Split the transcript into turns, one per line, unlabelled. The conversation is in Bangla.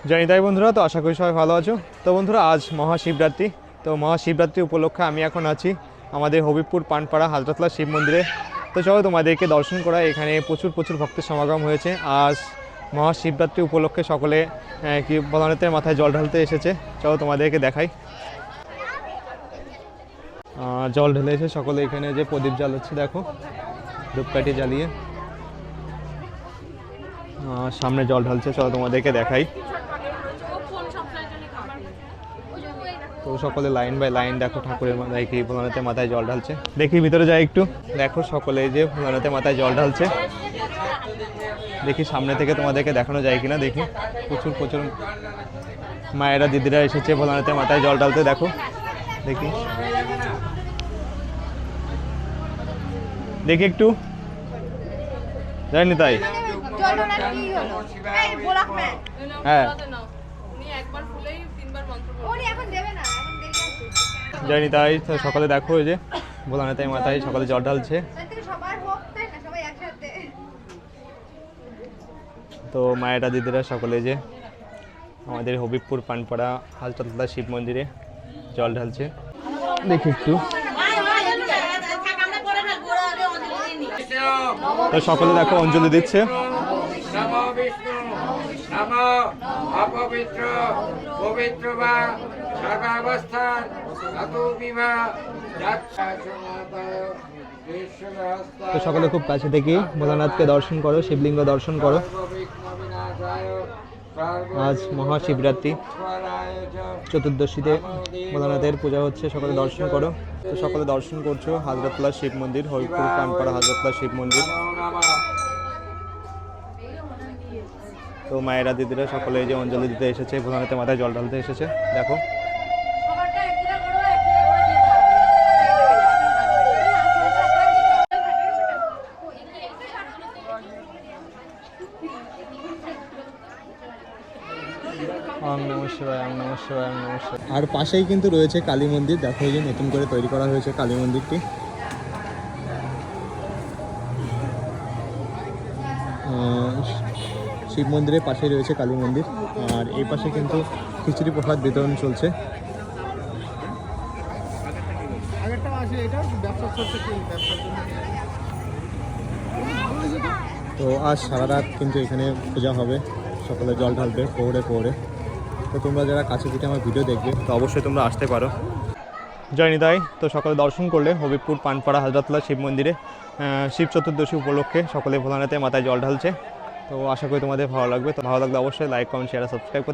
জানি তাই বন্ধুরা, তো আশা করি সবাই ভালো আছো। তো বন্ধুরা, আজ মহাশিবরাত্রি। তো মহাশিবরাত্রি উপলক্ষে আমি এখন আছি আমাদের হবিবপুর পানপাড়া হাজরাতলা শিব মন্দিরে। তো চলো তোমাদেরকে দর্শন করা। এখানে প্রচুর প্রচুর ভক্তের সমাগম হয়েছে। আজ মহাশিবরাত্রি উপলক্ষে সকলে কি ভোলানাথের মাথায় জল ঢালতে এসেছে। চলো তোমাদেরকে দেখাই। জল ঢেলে এসে সকলে এখানে যে প্রদীপ জ্বালাচ্ছে, দেখো ধূপকাঠি জ্বালিয়ে সামনে জল ঢালছে। চলো তোমাদেরকে দেখাই। তো সকলে লাইন বাই লাইন দেখো ঠাকুরের মাথায় কি ভোলানাথের মাথায় জল ঢালছে। দেখি ভিতরে যাই একটু। দেখো সকলে যে ভোলানাথের মাথায় জল ঢালছে। দেখি সামনে থেকে তোমাদেরকে দেখানো যায় কিনা। দেখি প্রচুর প্রচুর মায়েরা দিদিরা এসেছে ভোলানাথের মাথায় জল ঢালতে। দেখো দেখি দেখি একটু জানি তাই। হ্যাঁ জানি তাই। তো সকালে দেখো এই যে ভোলানাথের মাথায় সকালে জল ঢালছে। তো মায়েরা দিদিরা সকলে যে আমাদের হবিবপুর পানপাড়া হাজরাতলা শিব মন্দিরে জল ঢালছে। দেখি একটু। তো সকলে দেখো অঞ্জলি দিচ্ছে। তো সকলে খুব কাছে থেকে ভোলানাথকে দর্শন করো, শিবলিঙ্গ দর্শন করো। আজ মহাশিবরাত্রি, চতুর্দশীতে ভোলানাথের পূজা হচ্ছে। সকলে দর্শন করো। তো সকলে দর্শন করছো হাজরাতলা শিব মন্দির, হবিবপুর পানপাড়া হাজরাতলা শিব মন্দির। তো মায়েরা দিদিরা সকলে যে অঞ্জলি দিতে এসেছে, ভোলানাথের মাথায় জল ঢালতে এসেছে। দেখো আর পাশেই কিন্তু রয়েছে কালী মন্দির। দেখো এই যে নতুন করে তৈরি করা হয়েছে কালী মন্দিরটি। শিব মন্দিরের পাশেই রয়েছে কালী মন্দির। আর এই পাশে কিন্তু খিচুড়ি প্রসাদ বিতরণ চলছে। তো আজ সারা রাত কিন্তু এখানে পূজা হবে, সকলে জল ঢালবে পৌড়ে পৌড়ে। তো তোমরা যারা কাছে পিঠে আমার ভিডিও দেখবে তো অবশ্যই তোমরা আসতে পারো। জয় নিতাই। তো সকলে দর্শন করলে হবিবপুর পানপাড়া হাজরাতলা শিব মন্দিরে শিব চতুর্দশী উপলক্ষে সকলে ভোলানাথের মাথায় জল ঢালছে। তো আশা করি তোমাদের ভালো লাগবে। তো ভালো লাগলে অবশ্যই লাইক, কমেন্ট, শেয়ার, সাবস্ক্রাইব করতে